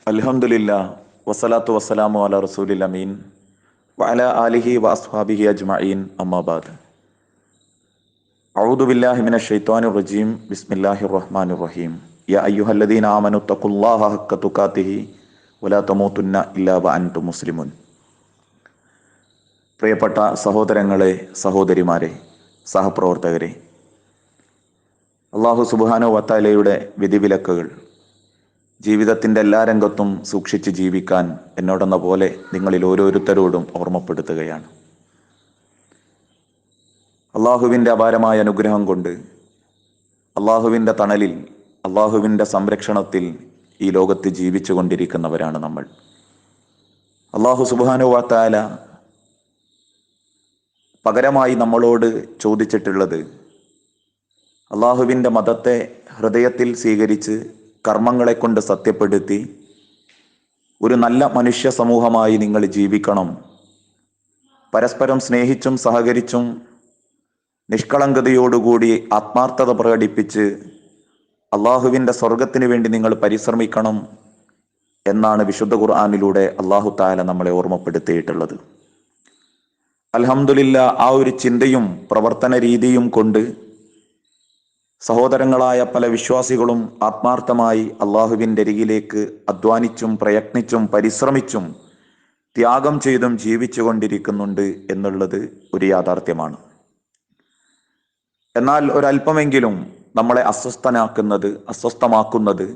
അൽഹംദുലില്ലാ വസ്സലാത്തു വസ്സലാമു അലാ റസൂലിൽ അമീൻ വഅലാ ആലിഹി വഅസ്ഹാബിഹി അജ്മഈൻ അമ്മാ ബഅദ്. അഊദു ബില്ലാഹി മിനശ് ശൈത്വാനിർ റജീം. ബിസ്മില്ലാഹിർ റഹ്മാനിർ റഹീം. യാ അയ്യുഹല്ലദീന ആമനു തഖുല്ലാഹ ഹഖ്ക തുഖാതിഹി വലാ തമൂതുന്ന ഇല്ലാ വഅൻതും മുസ്ലിമൂൻ. പ്രിയപ്പെട്ട സഹോദരങ്ങളെ, സഹോദരിമാരെ, സഹപ്രവർത്തകരെ, അല്ലാഹു സുബ്ഹാനഹു വ തആലയുടെ വിധിവിലക്കുകൾ ജീവിതത്തിൻ്റെ എല്ലാ രംഗത്തും സൂക്ഷിച്ച് ജീവിക്കാൻ എന്നോടെന്ന പോലെ നിങ്ങളിൽ ഓരോരുത്തരോടും ഓർമ്മപ്പെടുത്തുകയാണ്. അള്ളാഹുവിൻ്റെ അപാരമായ അനുഗ്രഹം കൊണ്ട് അള്ളാഹുവിൻ്റെ തണലിൽ, അള്ളാഹുവിൻ്റെ സംരക്ഷണത്തിൽ ഈ ലോകത്ത് ജീവിച്ചു കൊണ്ടിരിക്കുന്നവരാണ് നമ്മൾ. അള്ളാഹു സുബ്ഹാനഹു വ തആല പകരമായി നമ്മളോട് ചോദിച്ചിട്ടുള്ളത് അള്ളാഹുവിൻ്റെ മതത്തെ ഹൃദയത്തിൽ സ്വീകരിച്ച് കർമ്മങ്ങളെ കൊണ്ട് സത്യപ്പെടുത്തി ഒരു നല്ല മനുഷ്യ സമൂഹമായി നിങ്ങൾ ജീവിക്കണം, പരസ്പരം സ്നേഹിച്ചും സഹകരിച്ചും നിഷ്കളങ്കതയോടുകൂടി ആത്മാർത്ഥത പ്രകടിപ്പിച്ച് അള്ളാഹുവിൻ്റെ സ്വർഗത്തിന് വേണ്ടി നിങ്ങൾ പരിശ്രമിക്കണം എന്നാണ് വിശുദ്ധ ഖുർആനിലൂടെ അള്ളാഹു തആല നമ്മളെ ഓർമ്മപ്പെടുത്തിയിട്ടുള്ളത്. അൽഹംദുലില്ലാ, ആ ഒരു ചിന്തയും പ്രവർത്തന രീതിയും കൊണ്ട് സഹോദരങ്ങളായ പല വിശ്വാസികളും ആത്മാർത്ഥമായി അള്ളാഹുവിൻ്റെ അരികിലേക്ക് അധ്വാനിച്ചും പ്രയത്നിച്ചും പരിശ്രമിച്ചും ത്യാഗം ചെയ്തും ജീവിച്ചു കൊണ്ടിരിക്കുന്നുണ്ട് എന്നുള്ളത് ഒരു യാഥാർത്ഥ്യമാണ്. എന്നാൽ ഒരല്പമെങ്കിലും നമ്മളെ അസ്വസ്ഥമാക്കുന്നത്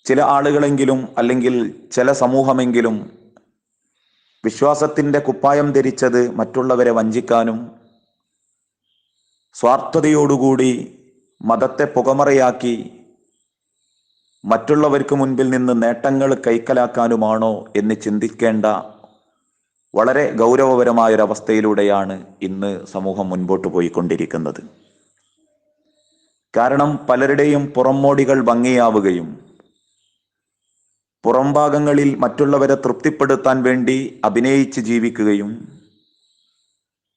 ചില ആളുകളെങ്കിലും അല്ലെങ്കിൽ ചില സമൂഹമെങ്കിലും വിശ്വാസത്തിൻ്റെ കുപ്പായം ധരിച്ചത് മറ്റുള്ളവരെ വഞ്ചിക്കാനും സ്വാർത്ഥതയോടുകൂടി മതത്തെ പുകമറയാക്കി മറ്റുള്ളവർക്ക് മുൻപിൽ നിന്ന് നേട്ടങ്ങൾ കൈക്കലാക്കാനുമാണോ എന്ന് ചിന്തിക്കേണ്ട വളരെ ഗൗരവപരമായൊരവസ്ഥയിലൂടെയാണ് ഇന്ന് സമൂഹം മുൻപോട്ട് പോയിക്കൊണ്ടിരിക്കുന്നത്. കാരണം പലരുടെയും പുറംമോടികൾ ഭംഗിയാവുകയും പുറംഭാഗങ്ങളിൽ മറ്റുള്ളവരെ തൃപ്തിപ്പെടുത്താൻ വേണ്ടി അഭിനയിച്ച് ജീവിക്കുകയും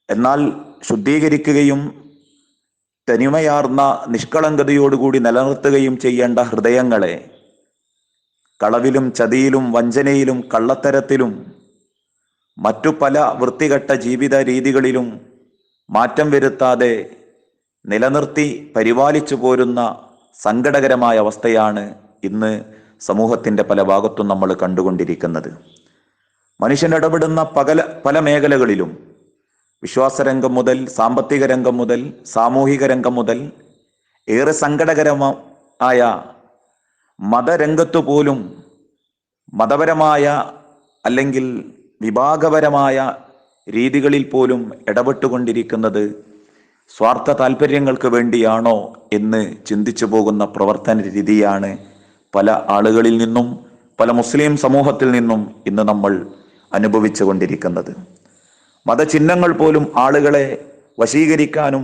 എന്നാൽ ശുദ്ധീകരിക്കുകയും തനിമയാർന്ന നിഷ്കളങ്കതയോടുകൂടി നിലനിർത്തുകയും ചെയ്യേണ്ട ഹൃദയങ്ങളെ കളവിലും ചതിയിലും വഞ്ചനയിലും കള്ളത്തരത്തിലും മറ്റു പല വൃത്തികെട്ട ജീവിത രീതികളിലും മാറ്റം വരുത്താതെ നിലനിർത്തി പരിപാലിച്ചു പോരുന്ന സങ്കടകരമായ അവസ്ഥയാണ് ഇന്ന് സമൂഹത്തിൻ്റെ പല ഭാഗത്തും നമ്മൾ കണ്ടുകൊണ്ടിരിക്കുന്നത്. മനുഷ്യൻ ഇടപെടുന്ന പല മേഖലകളിലും, വിശ്വാസരംഗം മുതൽ സാമ്പത്തിക രംഗം മുതൽ സാമൂഹിക രംഗം മുതൽ ഏറെ സങ്കടകരമായ മതരംഗത്തു പോലും മതപരമായ അല്ലെങ്കിൽ വിഭാഗപരമായ രീതികളിൽ പോലും ഇടപെട്ടുകൊണ്ടിരിക്കുന്നത് സ്വാർത്ഥ താല്പര്യങ്ങൾക്ക് വേണ്ടിയാണോ എന്ന് ചിന്തിച്ചു പോകുന്ന പ്രവർത്തന രീതിയാണ് പല ആളുകളിൽ നിന്നും പല മുസ്ലിം സമൂഹത്തിൽ നിന്നും ഇന്ന് നമ്മൾ അനുഭവിച്ചു കൊണ്ടിരിക്കുന്നത്. മതചിഹ്നങ്ങൾ പോലും ആളുകളെ വശീകരിക്കാനും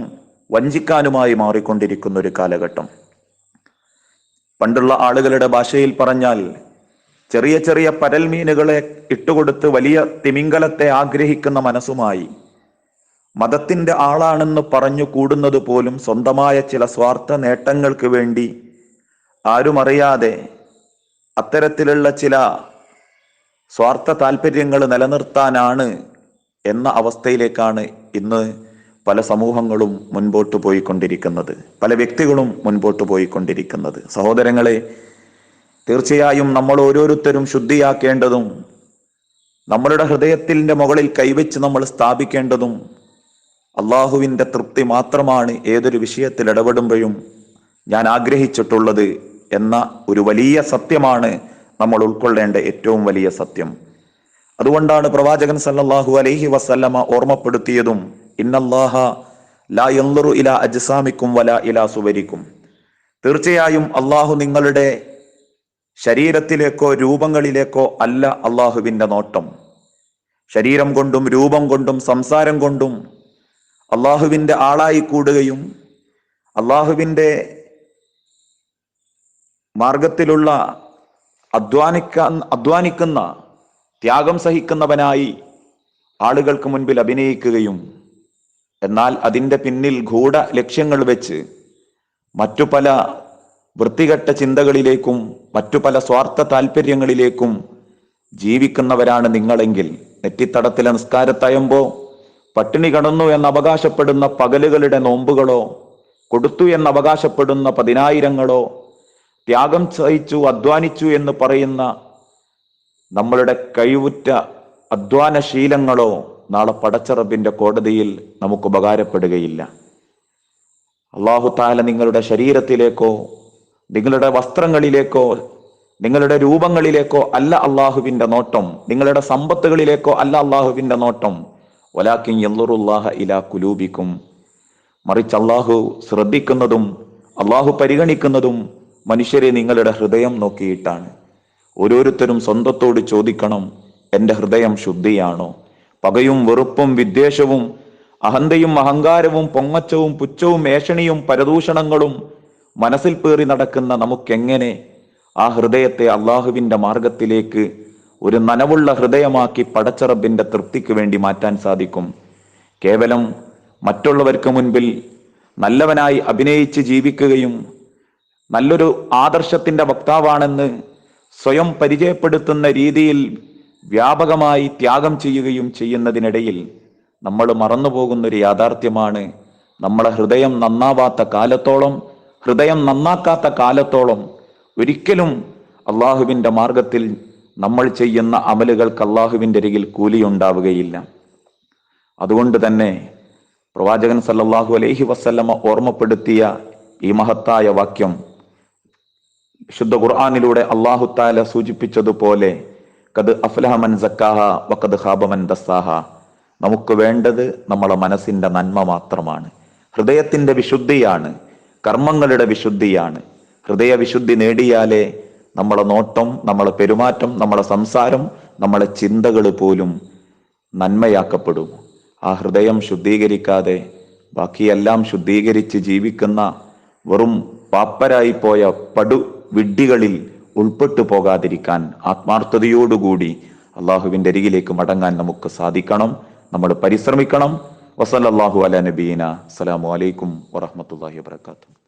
വഞ്ചിക്കാനുമായി മാറിക്കൊണ്ടിരിക്കുന്ന ഒരു കാലഘട്ടം. പണ്ടുള്ള ആളുകളുടെ ഭാഷയിൽ പറഞ്ഞാൽ ചെറിയ ചെറിയ പരൽമീനുകളെ ഇട്ടുകൊടുത്ത് വലിയ തിമിംഗലത്തെ ആഗ്രഹിക്കുന്ന മനസ്സുമായി മതത്തിൻ്റെ ആളാണെന്ന് പറഞ്ഞു കൂടുന്നത് പോലും സ്വന്തമായ ചില സ്വാർത്ഥ നേട്ടങ്ങൾക്ക് വേണ്ടി ആരും അറിയാതെ അത്തരത്തിലുള്ള ചില സ്വാർത്ഥ താല്പര്യങ്ങൾ നിലനിർത്താനാണ് എന്ന അവസ്ഥയിലേക്കാണ് ഇന്ന് പല സമൂഹങ്ങളും മുൻപോട്ട് പോയിക്കൊണ്ടിരിക്കുന്നത്, പല വ്യക്തികളും മുൻപോട്ട് പോയിക്കൊണ്ടിരിക്കുന്നത്. സഹോദരങ്ങളെ, തീർച്ചയായും നമ്മൾ ഓരോരുത്തരും ശുദ്ധിയാക്കേണ്ടതും നമ്മളുടെ ഹൃദയത്തിൻ്റെ മുകളിൽ കൈവച്ച് നമ്മൾ സ്ഥാപിക്കേണ്ടതും അള്ളാഹുവിൻ്റെ തൃപ്തി മാത്രമാണ് ഏതൊരു വിഷയത്തിൽ ഇടപെടുമ്പോഴും ഞാൻ ആഗ്രഹിച്ചിട്ടുള്ളത് എന്ന ഒരു വലിയ സത്യമാണ് നമ്മൾ ഉൾക്കൊള്ളേണ്ട ഏറ്റവും വലിയ സത്യം. അതുകൊണ്ടാണ് പ്രവാചകൻ സല്ലല്ലാഹു അലൈഹി വസല്ലമ ഓർമ്മപ്പെടുത്തിയതും ഇന്നല്ലാഹ ലാ യൻദുറു ഇലാ അജ്സാമിക്കും വലാ ഇലാ സുവരിക്കും, തീർച്ചയായും അള്ളാഹു നിങ്ങളുടെ ശരീരത്തിലേക്കോ രൂപങ്ങളിലേക്കോ അല്ല അള്ളാഹുവിൻ്റെ നോട്ടം. ശരീരം കൊണ്ടും രൂപം കൊണ്ടും സംസാരം കൊണ്ടും അള്ളാഹുവിൻ്റെ ആളായി കൂടുകയും അള്ളാഹുവിൻ്റെ മാർഗത്തിലുള്ള അധ്വാനിക്കുന്ന ത്യാഗം സഹിക്കുന്നവനായി ആളുകൾക്ക് മുൻപിൽ അഭിനയിക്കുകയും എന്നാൽ അതിൻ്റെ പിന്നിൽ ഗൂഢ ലക്ഷ്യങ്ങൾ വെച്ച് മറ്റു പല വൃത്തികെട്ട ചിന്തകളിലേക്കും മറ്റു പല സ്വാർത്ഥ താല്പര്യങ്ങളിലേക്കും ജീവിക്കുന്നവരാണ് നിങ്ങളെങ്കിൽ, നെറ്റിത്തടത്തിലെ നിസ്കാരത്തയമ്പോ, പട്ടിണി കടന്നു എന്ന് അവകാശപ്പെടുന്ന പകലുകളുടെ നോമ്പുകളോ, കൊടുത്തു എന്ന് അവകാശപ്പെടുന്ന 10,000-ങ്ങളോ, ത്യാഗം സഹിച്ചു അധ്വാനിച്ചു എന്ന് പറയുന്ന നമ്മളുടെ കഴിവുറ്റ അധ്വാനശീലങ്ങളോ നാളെ പടച്ചറബിന്റെ കോടതിയിൽ നമുക്ക് ഉപകാരപ്പെടുകയില്ല. അല്ലാഹു തആല നിങ്ങളുടെ ശരീരത്തിലേക്കോ നിങ്ങളുടെ വസ്ത്രങ്ങളിലേക്കോ നിങ്ങളുടെ രൂപങ്ങളിലേക്കോ അല്ല അള്ളാഹുവിന്റെ നോട്ടം, നിങ്ങളുടെ സമ്പത്തുകളിലേക്കോ അല്ല അള്ളാഹുവിന്റെ നോട്ടം. വലാകിൻ യൻളുറുല്ലാഹ ഇലാ ഖുലൂബിക്കും, മറിച്ച് അള്ളാഹു ശ്രദ്ധിക്കുന്നതും അള്ളാഹു പരിഗണിക്കുന്നതും മനുഷ്യരെ നിങ്ങളുടെ ഹൃദയം നോക്കിയിട്ടാണ്. ഓരോരുത്തരും സ്വന്തത്തോട് ചോദിക്കണം, എൻ്റെ ഹൃദയം ശുദ്ധിയാണോ? പകയും വെറുപ്പും വിദ്വേഷവും അഹന്തയും അഹങ്കാരവും പൊങ്ങച്ചവും പുച്ഛവും ഏഷണിയും പരദൂഷണങ്ങളും മനസ്സിൽ പേറി നടക്കുന്ന നമുക്കെങ്ങനെ ആ ഹൃദയത്തെ അള്ളാഹുവിന്റെ മാർഗത്തിലേക്ക് ഒരു നനവുള്ള ഹൃദയമാക്കി പടച്ചറബിന്റെ തൃപ്തിക്ക് വേണ്ടി മാറ്റാൻ സാധിക്കും? കേവലം മറ്റുള്ളവർക്ക് മുൻപിൽ നല്ലവനായി അഭിനയിച്ച് ജീവിക്കുകയും നല്ലൊരു ആദർശത്തിന്റെ വക്താവാണെന്ന് സ്വയം പരിചയപ്പെടുത്തുന്ന രീതിയിൽ വ്യാപകമായി ത്യാഗം ചെയ്യുകയും ചെയ്യുന്നതിനിടയിൽ നമ്മൾ മറന്നുപോകുന്നൊരു യാഥാർത്ഥ്യമാണ്, നമ്മളെ ഹൃദയം നന്നാവാത്ത കാലത്തോളം, ഹൃദയം നന്നാക്കാത്ത കാലത്തോളം ഒരിക്കലും അള്ളാഹുവിന്റെ മാർഗത്തിൽ നമ്മൾ ചെയ്യുന്ന അമലുകൾക്ക് അള്ളാഹുവിന്റെ അരികിൽ കൂലിയുണ്ടാവുകയില്ല. അതുകൊണ്ട് തന്നെ പ്രവാചകൻ സല്ലല്ലാഹു അലൈഹി വസല്ലമ ഓർമ്മപ്പെടുത്തിയ ഈ മഹത്തായ വാക്യം വിശുദ്ധ ഖുർആനിലൂടെ അല്ലാഹു തആല സൂചിപ്പിച്ചതുപോലെ ഖദ് അഫ്ലഹ മൻ സക്കാഹ വഖദ് ഖാബ മൻ ദസ്സാഹ, നമുക്ക് വേണ്ടത് നമ്മളെ മനസ്സിന്റെ നന്മ മാത്രമാണ്, ഹൃദയത്തിന്റെ വിശുദ്ധിയാണ്, കർമ്മങ്ങളുടെ വിശുദ്ധിയാണ്. ഹൃദയ വിശുദ്ധി നേടിയാലേ നമ്മളെ നോട്ടം, നമ്മളെ പെരുമാറ്റം, നമ്മളെ സംസാരം, നമ്മളെ ചിന്തകൾ പോലും നന്മയാക്കപ്പെടും. ആ ഹൃദയം ശുദ്ധീകരിക്കാതെ ബാക്കിയെല്ലാം ശുദ്ധീകരിച്ച് ജീവിക്കുന്ന വെറും പാപ്പരായി പോയ വിഡ്ഢികളിൽ ഉൾപ്പെട്ടു പോകാതിരിക്കാൻ ആത്മാർത്ഥതയോടുകൂടി അള്ളാഹുവിന്റെ അരികിലേക്ക് മടങ്ങാൻ നമുക്ക് സാധിക്കണം, നമ്മൾ പരിശ്രമിക്കണം. വസല്ലല്ലാഹു അലാ നബീന. അസ്സലാമു അലൈക്കും വറഹ്മത്തുള്ളാഹി വബറകാതുഹു.